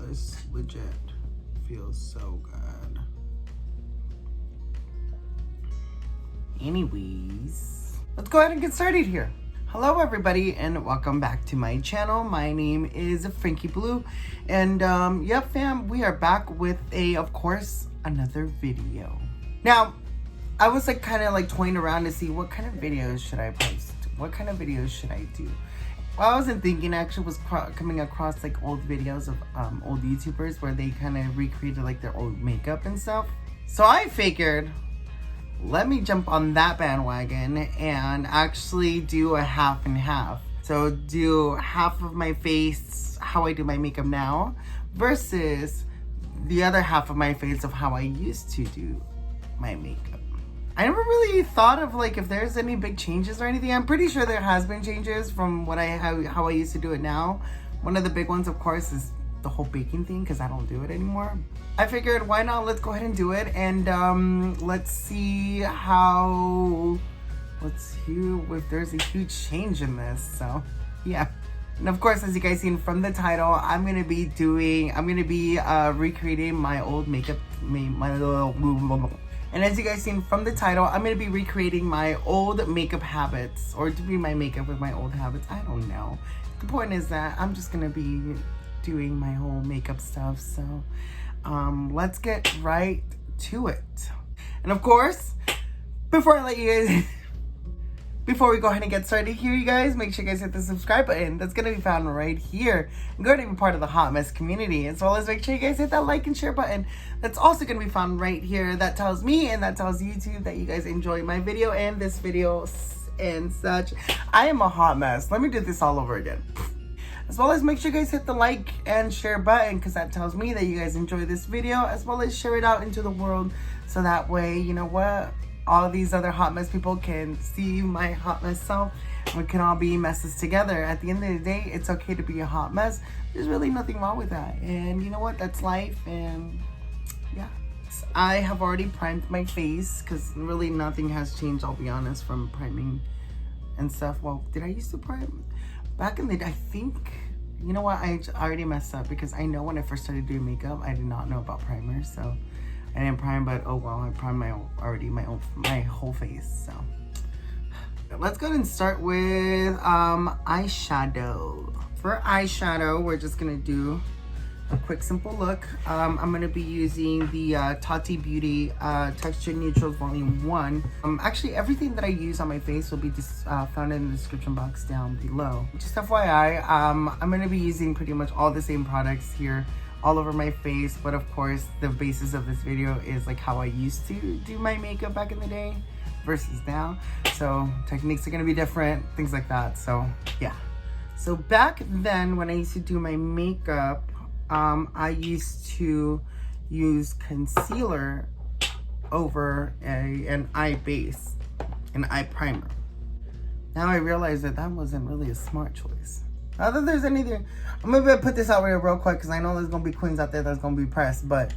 This legit feels so good. Anyways, let's go ahead and get started here. Hello everybody and welcome back to my channel. My name is Frankie Blue and yep fam, we are back with of course, another video. Now, I was kind of toying around to see what kind of videos should I post? What kind of videos should I do? Well, I wasn't thinking, I actually was coming across old videos of old YouTubers where they kind of recreated their old makeup and stuff. So I figured, let me jump on that bandwagon and actually do a half and half. So do half of my face, how I do my makeup now, versus the other half of my face of how I used to do my makeup. I never really thought of if there's any big changes or anything. I'm pretty sure there has been changes from how I used to do it now. One of the big ones, of course, is the whole baking thing because I don't do it anymore. I figured, why not? Let's go ahead and do it, and let's see if there's a huge change in this. So yeah. And of course, as you guys seen from the title, I'm gonna be recreating my old makeup, and as you guys seen from the title, I'm gonna be recreating my old makeup habits, or doing my makeup with my old habits. I don't know. The point is that I'm just gonna be doing my whole makeup stuff. So let's get right to it. And of course, before we go ahead and get started here, you guys, make sure you guys hit the subscribe button. That's going to be found right here. And go to be part of the Hot Mess community. As well as make sure you guys hit that like and share button. That's also going to be found right here. That tells me and that tells YouTube that you guys enjoy my video and this video and such. I am a hot mess. Let me do this all over again. As well as make sure you guys hit the like and share button, because that tells me that you guys enjoy this video, as well as share it out into the world. So that way, you know what? All these other hot mess people can see my hot mess self. We can all be messes together. At the end of the day, it's okay to be a hot mess. There's really nothing wrong with that. And you know what? That's life. And yeah. I have already primed my face because really nothing has changed, I'll be honest, from priming and stuff. Well, did I used to prime? Back in the day, I think, you know what? I already messed up because I know when I first started doing makeup, I did not know about primers. So I didn't prime, but oh well, I primed my whole face. So let's go ahead and start with eyeshadow. For eyeshadow, we're just gonna do a quick simple look. I'm gonna be using the Tati Beauty Texture Neutrals Volume 1. Actually, everything that I use on my face will be found in the description box down below. Just FYI, I'm gonna be using pretty much all the same products here all over my face, but of course the basis of this video is how I used to do my makeup back in the day versus now. So techniques are gonna be different, things like that. So yeah. So back then when I used to do my makeup, I used to use concealer over an eye base, an eye primer. Now I realize that wasn't really a smart choice. Not that there's anything, I'm gonna put this out here real quick because I know there's gonna be queens out there that's gonna be pressed, but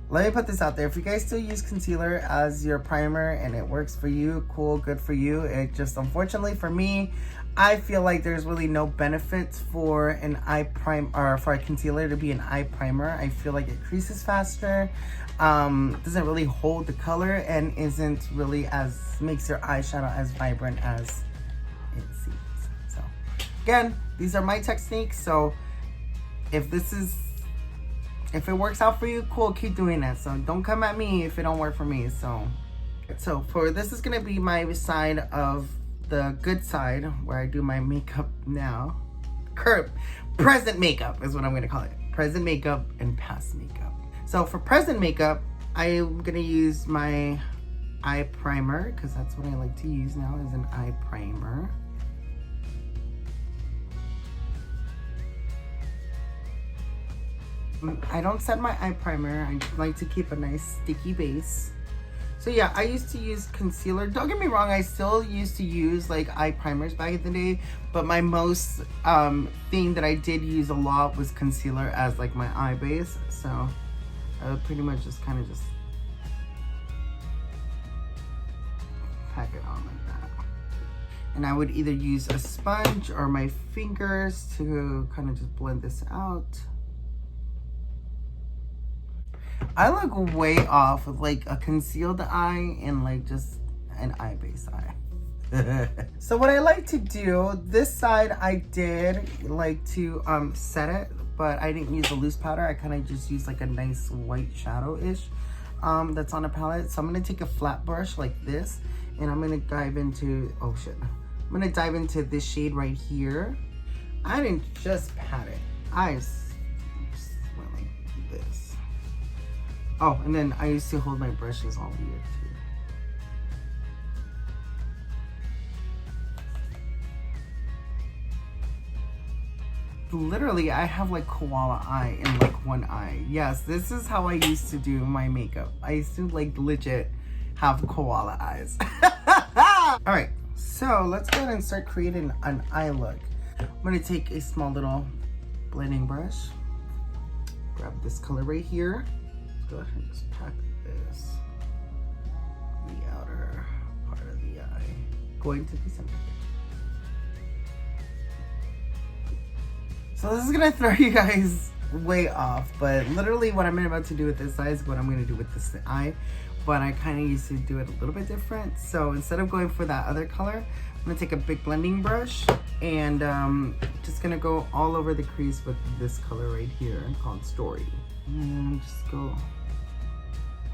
let me put this out there. If you guys still use concealer as your primer and it works for you, cool, good for you. It just, unfortunately for me, I feel like there's really no benefits for an eye prime or for a concealer to be an eye primer. I feel like it creases faster, doesn't really hold the color, and isn't really makes your eyeshadow as vibrant as it seems. So again, these are my techniques, so if it works out for you, cool, keep doing it. So don't come at me if it don't work for me. So for this is gonna be my side of the good side where I do my makeup now. Present makeup is what I'm gonna call it. Present makeup and past makeup. So for present makeup, I'm gonna use my eye primer because that's what I like to use now, is an eye primer. I don't set my eye primer. I like to keep a nice sticky base. So yeah, I used to use concealer. Don't get me wrong, I still used to use eye primers back in the day, but my most thing that I did use a lot was concealer as my eye base. So I would pretty much just kind of pack it on like that. And I would either use a sponge or my fingers to kind of just blend this out. I look way off with like a concealed eye and like just an eye base eye. So what I like to do, this side I did like to set it, but I didn't use a loose powder. I kind of just used like a nice white shadow-ish that's on a palette. So I'm gonna take a flat brush like this, and I'm gonna dive into, oh shit. I'm gonna dive into this shade right here. I didn't just pat it. I just went like this. Oh, and then I used to hold my brushes all weird too. Literally, I have like koala eye in like one eye. Yes, this is how I used to do my makeup. I used to like legit have koala eyes. All right, so let's go ahead and start creating an eye look. I'm gonna take a small little blending brush, grab this color right here. Let's go ahead and just pack this, the outer part of the eye, going to the center. So this is gonna throw you guys way off, but literally what I'm about to do with this eye is what I'm gonna do with this eye, but I kind of used to do it a little bit different. So instead of going for that other color, I'm gonna take a big blending brush and just gonna go all over the crease with this color right here called Story. And just go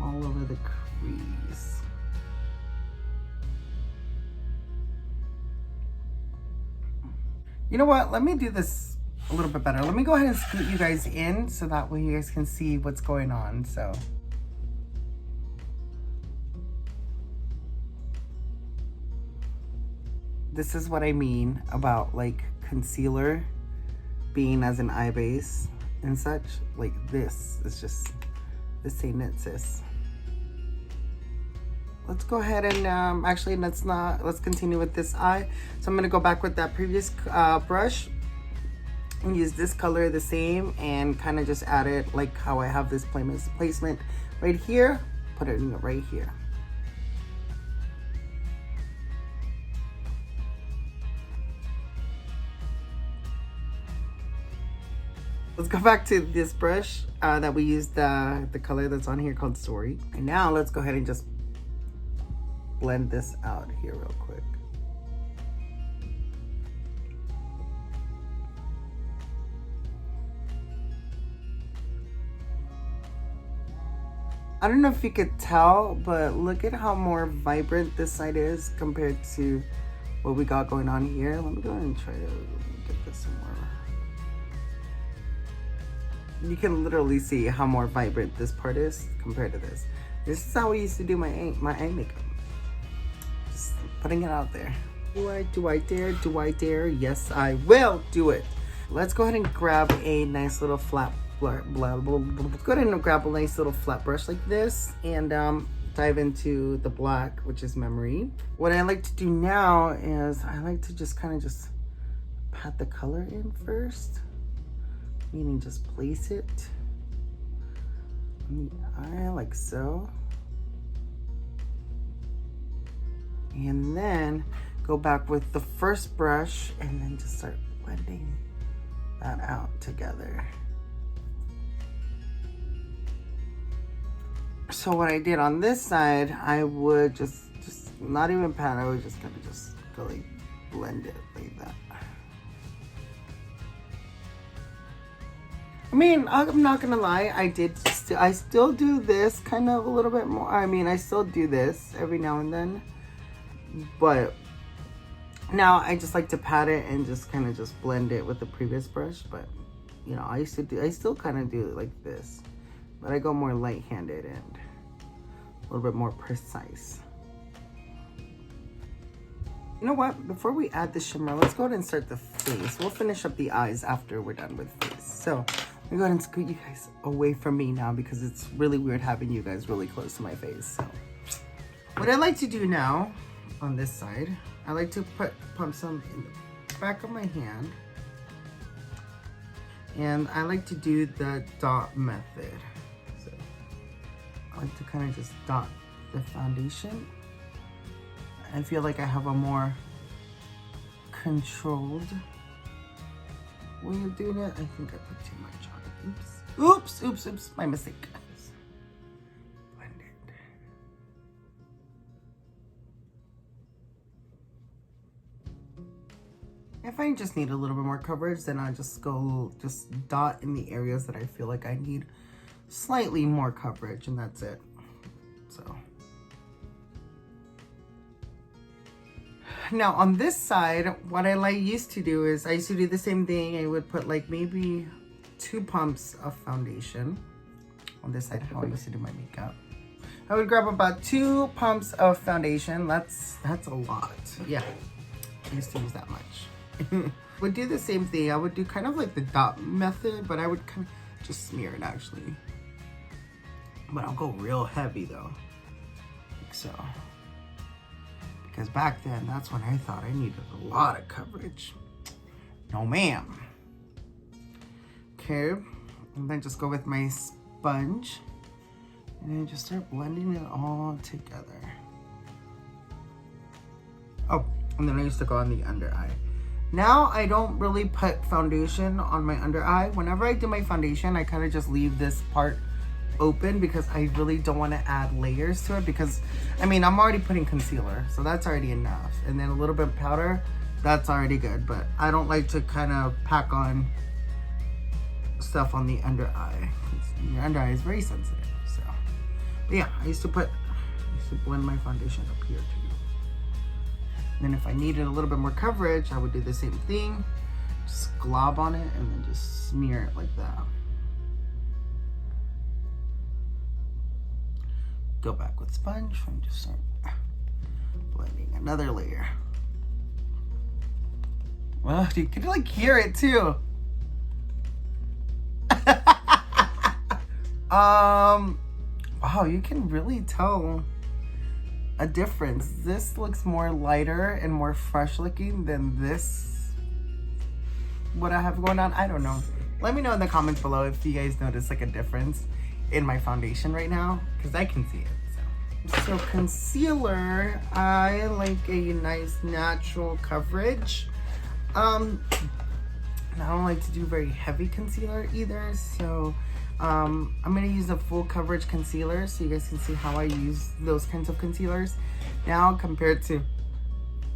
all over the crease. You know what, let me do this a little bit better. Let me go ahead and scoot you guys in so that way you guys can see what's going on. So this is what I mean about like concealer being as an eye base and such. Like this is just, this ain't it, sis. Let's go ahead and actually let's continue with this eye. So I'm gonna go back with that previous brush and use this color the same and kind of just add it like how I have this placement right here, put it in right here. Let's go back to this brush that we used, the color that's on here called Story. And now let's go ahead and just blend this out here real quick. I don't know if you could tell, but look at how more vibrant this side is compared to what we got going on here. Let me go ahead and try to get this some more. You can literally see how more vibrant this part is compared to this. This is how we used to do my eye makeup. Just putting it out there. Do I dare? Do I dare? Yes, I will do it. Let's go ahead and grab a nice little flat let's go ahead and grab a nice little flat brush like this and dive into the black, which is Memory. What I like to do now is I like to just kind of just pat the color in first, meaning just place it on the eye like so, and then go back with the first brush and then just start blending that out together. So what I did on this side, I would just not even pat, I would just kind of just go like blend it like that. I mean, I'm not gonna lie, I still do this kind of a little bit more. I mean, I still do this every now and then, but now I just like to pat it and just kind of just blend it with the previous brush. But you know, I still kind of do it like this, but I go more light-handed and a little bit more precise. You know what? Before we add the shimmer, let's go ahead and start the face. We'll finish up the eyes after we're done with face. So let me go ahead and scoot you guys away from me now because it's really weird having you guys really close to my face. So what I like to do now on this side, I like to pump some in the back of my hand. And I like to do the dot method. So I like to kind of just dot the foundation. I feel like I have a more controlled way of doing it. I think I put too much on it. Oops, my mistake. If I just need a little bit more coverage, then I just dot in the areas that I feel like I need slightly more coverage, and that's it. So now on this side, what I used to do is I used to do the same thing. I would put like maybe 2 pumps of foundation on this side. How I used to do my makeup, I would grab about 2 pumps of foundation. That's a lot. Yeah, I used to use that much. Would do the same thing. I would do kind of like the dot method, but I would kind of just smear it actually. But I'll go real heavy though, like so. Because back then, that's when I thought I needed a lot of coverage. No ma'am. Okay, and then just go with my sponge. And then just start blending it all together. Oh, and then I used to go on the under eye. Now I don't really put foundation on my under eye. Whenever I do my foundation, I kind of just leave this part open because I really don't want to add layers to it, because I mean, I'm already putting concealer, so that's already enough. And then a little bit of powder, that's already good, but I don't like to kind of pack on stuff on the under eye. Your under eye is very sensitive, so. But yeah, I used to blend my foundation up here too. Then if I needed a little bit more coverage, I would do the same thing. Just glob on it and then just smear it like that. Go back with sponge and just start blending another layer. Well, you can like hear it too. Wow, you can really tell a difference. This looks more lighter and more fresh looking than this, what I have going on. I don't know. Let me know in the comments below if you guys notice like a difference in my foundation right now, because I can see it. So concealer, I like a nice natural coverage. I don't like to do very heavy concealer either, so I'm gonna use a full coverage concealer so you guys can see how I use those kinds of concealers now compared to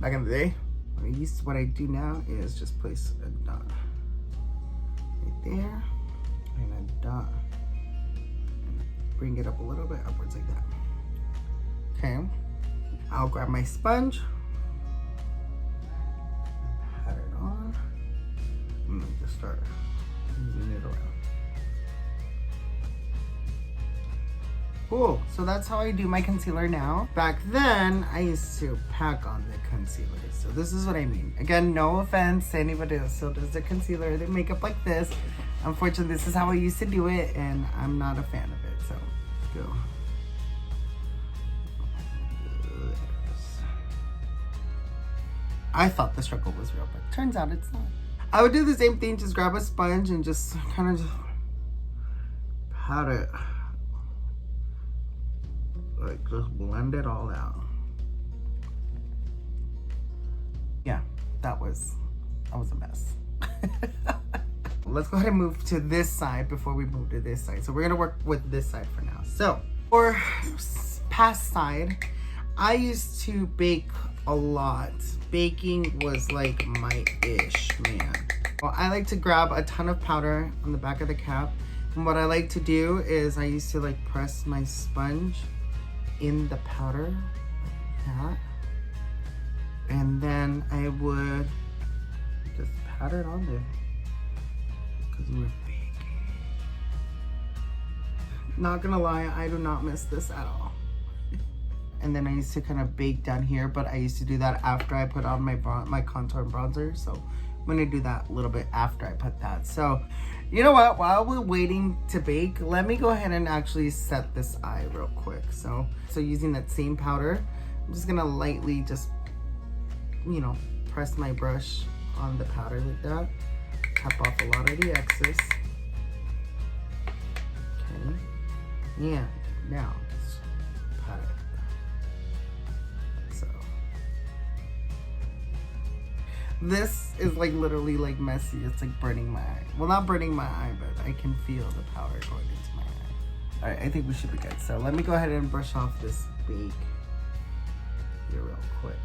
back in the day. What I do now is just place a dot right there and a dot and bring it up a little bit upwards like that. Okay, I'll grab my sponge, pat it on, and then just start moving it around. Cool, so that's how I do my concealer now. Back then, I used to pack on the concealer. So this is what I mean. Again, no offense to anybody else still does the concealer, their makeup like this. Unfortunately, this is how I used to do it, and I'm not a fan of it, so go. I thought the struggle was real, but turns out it's not. I would do the same thing, just grab a sponge and just kind of just pat it. Like just blend it all out. Yeah, that was a mess. Let's go ahead and move to this side before we move to this side. So we're gonna work with this side for now. So for past side, I used to bake a lot. Baking was like my ish, man. Well, I like to grab a ton of powder on the back of the cap. And what I like to do is I used to like press my sponge in the powder like that, and then I would just pat it on there because we're baking. Not gonna lie, I do not miss this at all. And then I used to kind of bake down here, but I used to do that after I put on my contour and bronzer, so I'm gonna do that a little bit after I put that. So you know what, while we're waiting to bake, let me go ahead and actually set this eye real quick. So using that same powder, I'm just gonna lightly just, you know, press my brush on the powder like that, tap off a lot of the excess. Okay, and now just pat it. So this is like literally like messy. It's like burning my eye. Well, not burning my eye, but I can feel the powder going into my eye. All right, I think we should be good. So let me go ahead and brush off this bake here real quick.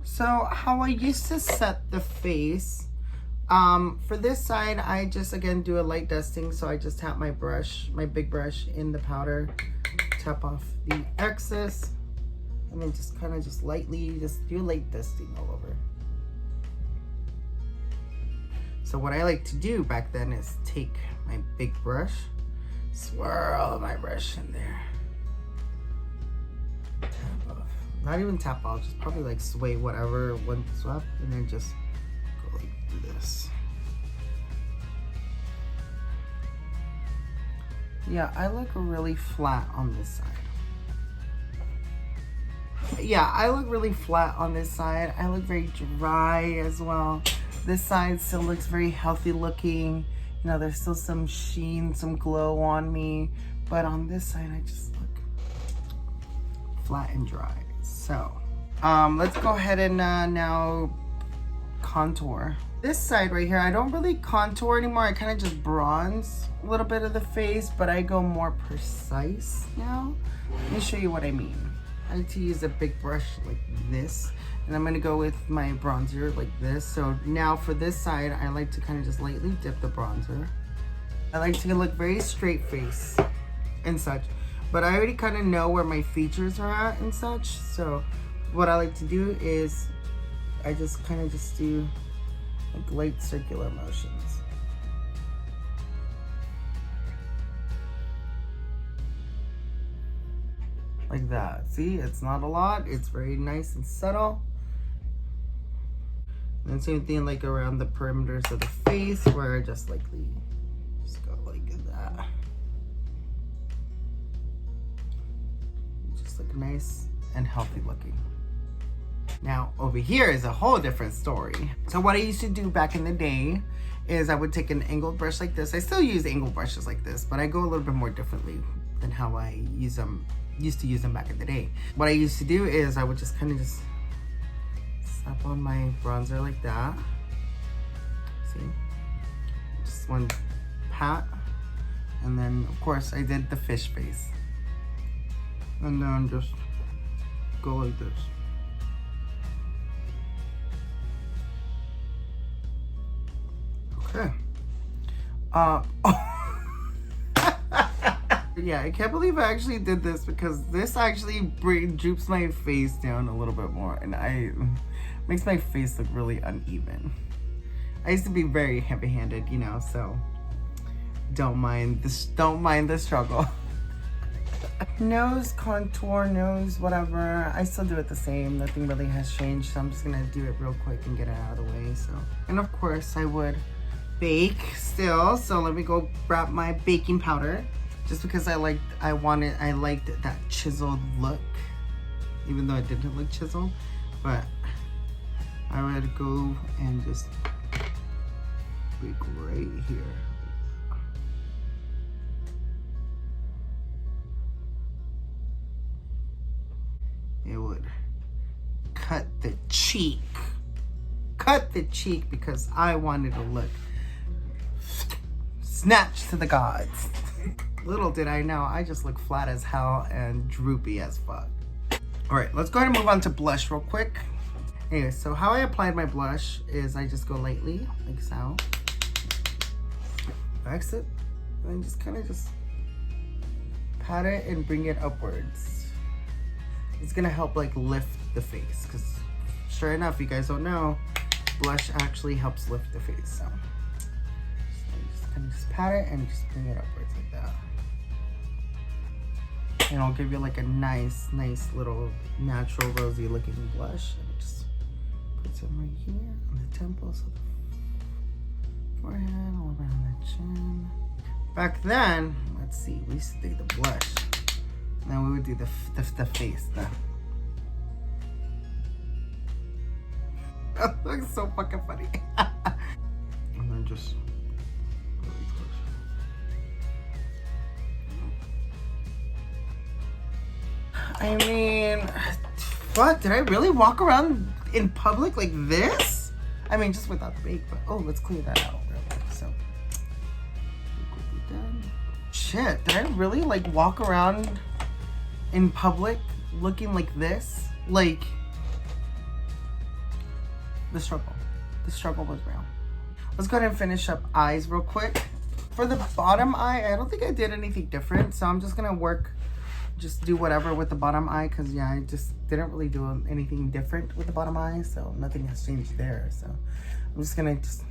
So how I used to set the face, for this side, I just again do a light dusting. So I just tap my brush, my big brush in the powder, tap off the excess, and then just kind of just lightly just do light dusting all over. So what I like to do back then is take my big brush, swirl my brush in there, tap off. Not even tap off, just probably like sway whatever one swap, and then just go like this. Yeah, I look really flat on this side. Yeah, I look really flat on this side. I look very dry as well. This side still looks very healthy looking. You know, there's still some sheen, some glow on me. But on this side, I just look flat and dry. So, let's go ahead and now contour. This side right here, I don't really contour anymore. I kind of just bronze a little bit of the face, but I go more precise now. Let me show you what I mean. I like to use a big brush like this, and I'm gonna go with my bronzer like this. So now for this side, I like to kind of just lightly dip the bronzer. I like to look very straight face and such, but I already kind of know where my features are at and such. So what I like to do is I just kind of just do like light circular motions. Like that. See, it's not a lot. It's very nice and subtle. And same thing like around the perimeters of the face, where I just lightly just go like that. Just look nice and healthy looking. Now over here is a whole different story. So what I used to do back in the day is I would take an angled brush like this. I still use angled brushes like this, but I go a little bit more differently than how I used to use them back in the day. What I used to do is I would just kind of just slap on my bronzer like that. See? Just one pat. And then of course I did the fish face. And then just go like this. Okay. Yeah, I can't believe I actually did this, because this actually droops my face down a little bit more, and makes my face look really uneven. I used to be very heavy-handed, you know, so don't mind the struggle. Nose contour, nose, whatever. I still do it the same. Nothing really has changed, so I'm just gonna do it real quick and get it out of the way. So, and of course I would bake still. So let me go grab my baking powder. Just because I liked that chiseled look, even though it didn't look chiseled, but I would go and just bake right here. It would cut the cheek because I wanted to look snatched to the gods. Little did I know, I just look flat as hell and droopy as fuck. All right, let's go ahead and move on to blush real quick. Anyway, so how I applied my blush is I just go lightly, like so. Wax it, and then just kind of just pat it and bring it upwards. It's gonna help like lift the face, because sure enough, you guys don't know, blush actually helps lift the face. So just kind of just pat it and just bring it upwards like that. And I'll give you like a nice little natural rosy looking blush. And just put some right here on the temples of the forehead, all around the chin. Back then, let's see, we used to do the blush. And then we would do the face. That looks so fucking funny. And then just really close. I mean, what? Did I really walk around in public like this? I mean, just without the bake, but oh, let's clear that out real quick. So, shit, did I really like walk around in public looking like this? Like, the struggle. The struggle was real. Let's go ahead and finish up eyes real quick. For the bottom eye, I don't think I did anything different. So I'm just going to just do whatever with the bottom eye. Because, yeah, I just didn't really do anything different with the bottom eye. So nothing has changed there. So I'm just going to just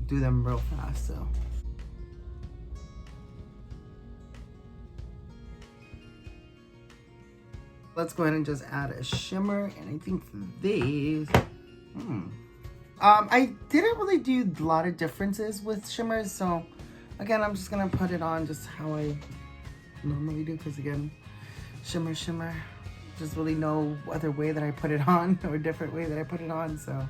do them real fast. So. Let's go ahead and just add a shimmer. And I think for these, I didn't really do a lot of differences with shimmers. So again, I'm just gonna put it on just how I normally do. Because again, shimmer, just really no other way that I put it on or a different way that I put it on. So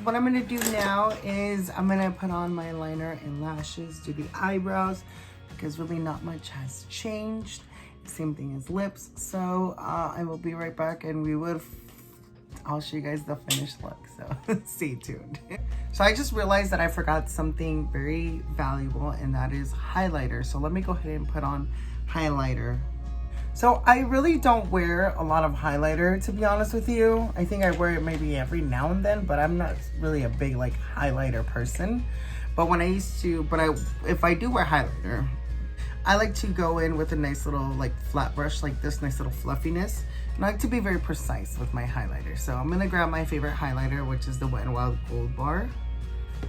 what I'm gonna do now is I'm gonna put on my liner and lashes, do the eyebrows, because really not much has changed. Same thing as lips. So I will be right back and I'll show you guys the finished look. So stay tuned. So I just realized that I forgot something very valuable, and that is highlighter. So let me go ahead and put on highlighter. So I really don't wear a lot of highlighter, to be honest with you. I think I wear it maybe every now and then, but I'm not really a big like highlighter person. But if I do wear highlighter, I like to go in with a nice little like flat brush like this, nice little fluffiness. And I like to be very precise with my highlighter. So I'm gonna grab my favorite highlighter, which is the Wet n Wild Gold Bar.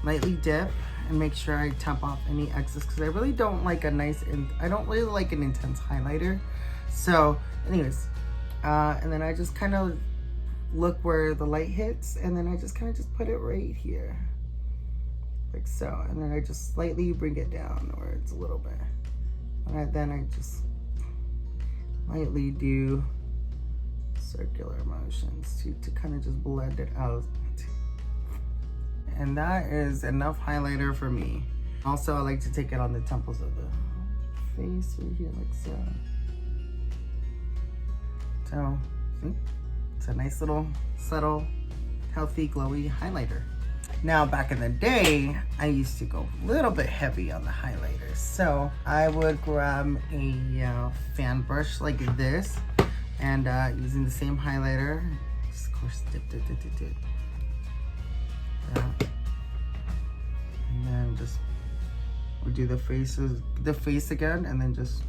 Lightly dip and make sure I tap off any excess, because I really don't like I don't really like an intense highlighter. So anyways, and then I just kind of look where the light hits, and then I just kind of just put it right here. Like so, and then I just slightly bring it down where it's a little bit. And then I just lightly do circular motions to kind of just blend it out. And that is enough highlighter for me. Also, I like to take it on the temples of the face right here, like so. So, see? It's a nice little, subtle, healthy, glowy highlighter. Now, back in the day, I used to go a little bit heavy on the highlighters. So I would grab a fan brush like this, and using the same highlighter, just of course dip. Yeah. And then just we'll do the face again, and then just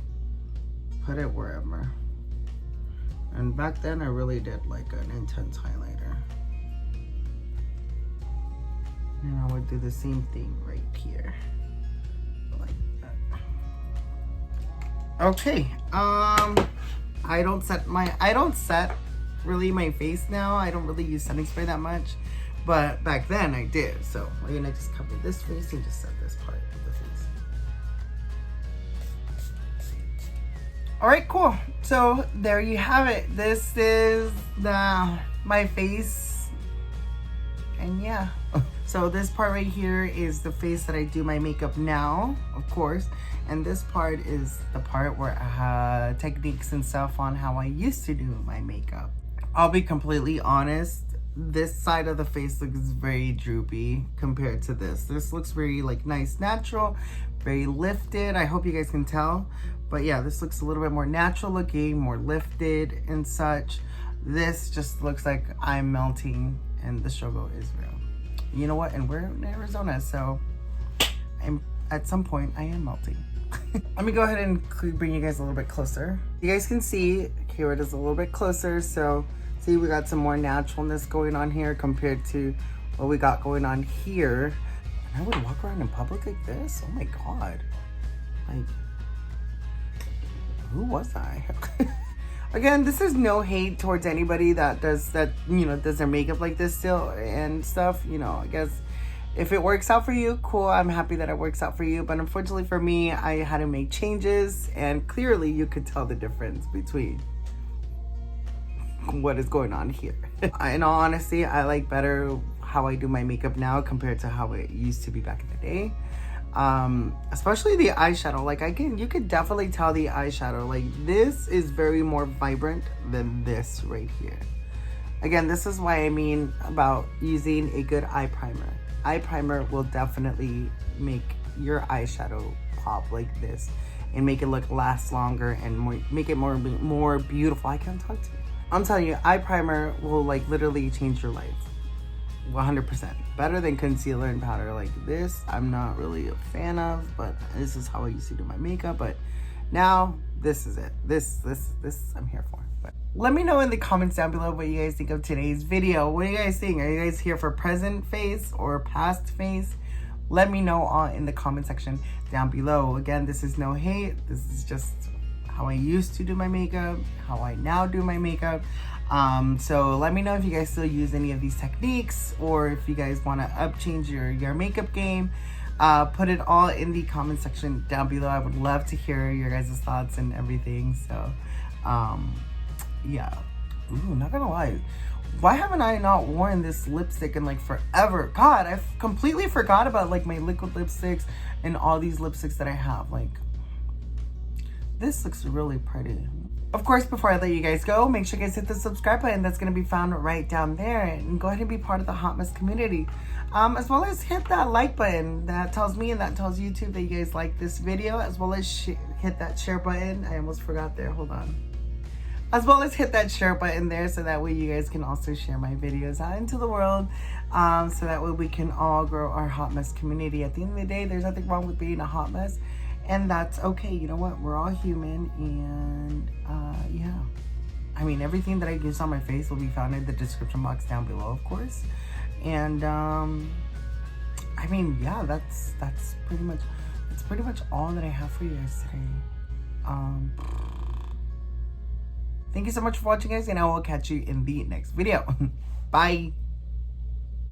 put it wherever. And back then, I really did like an intense highlighter. And I would do the same thing right here, like that. Okay, I don't set really my face now. I don't really use setting spray that much, but back then I did. So we're gonna just cover this face and just set this part of the face. All right, cool. So there you have it. This is my face, and yeah. So this part right here is the face that I do my makeup now, of course. And this part is the part where I have techniques and stuff on how I used to do my makeup. I'll be completely honest, this side of the face looks very droopy compared to this. This looks very like nice, natural, very lifted. I hope you guys can tell. But yeah, this looks a little bit more natural looking, more lifted and such. This just looks like I'm melting, and the struggle is real. You know what? And we're in Arizona, so at some point I am melting. Let me go ahead and bring you guys a little bit closer. You guys can see here it is a little bit closer. So see, we got some more naturalness going on here compared to what we got going on here. And I would walk around in public like this. Oh my God. Like, who was I? Again, this is no hate towards anybody that does their makeup like this still and stuff. You know, I guess if it works out for you, cool. I'm happy that it works out for you. But unfortunately for me, I had to make changes, and clearly you could tell the difference between what is going on here. In all honesty, I like better how I do my makeup now compared to how it used to be back in the day. Especially the eyeshadow. Like you could definitely tell the eyeshadow. Like this is very more vibrant than this right here. Again, this is why I mean about using a good eye primer. Eye primer will definitely make your eyeshadow pop like this and make it last longer and make it more beautiful. I can't talk to you. I'm telling you, eye primer will like literally change your life. 100%. Better than concealer and powder. Like this, I'm not really a fan of, but this is how I used to do my makeup. But now, this is it. This I'm here for. But let me know in the comments down below what you guys think of today's video. What are you guys think? Are you guys here for present face or past face? Let me know in the comment section down below. Again, this is no hate. This is just how I used to do my makeup, how I now do my makeup. So let me know if you guys still use any of these techniques, or if you guys want to change your makeup game. Put it all in the comment section down below. I would love to hear your guys' thoughts and everything. So yeah. Ooh, not gonna lie, why haven't I not worn this lipstick in like forever? God, I completely forgot about like my liquid lipsticks and all these lipsticks that I have. Like, this looks really pretty. Of course, before I let you guys go, make sure you guys hit the subscribe button that's going to be found right down there, and go ahead and be part of the Hot Mess community. As well as hit that like button that tells me and that tells YouTube that you guys like this video, as well as hit that share button. I almost forgot there, hold on. As well as hit that share button there, so that way you guys can also share my videos out into the world, so that way we can all grow our Hot Mess community. At the end of the day, there's nothing wrong with being a hot mess. And that's okay. You know what? We're all human. And yeah. I mean, everything that I use on my face will be found in the description box down below, of course. And I mean, yeah, that's pretty much all that I have for you guys today. Thank you so much for watching, guys, and I will catch you in the next video. Bye.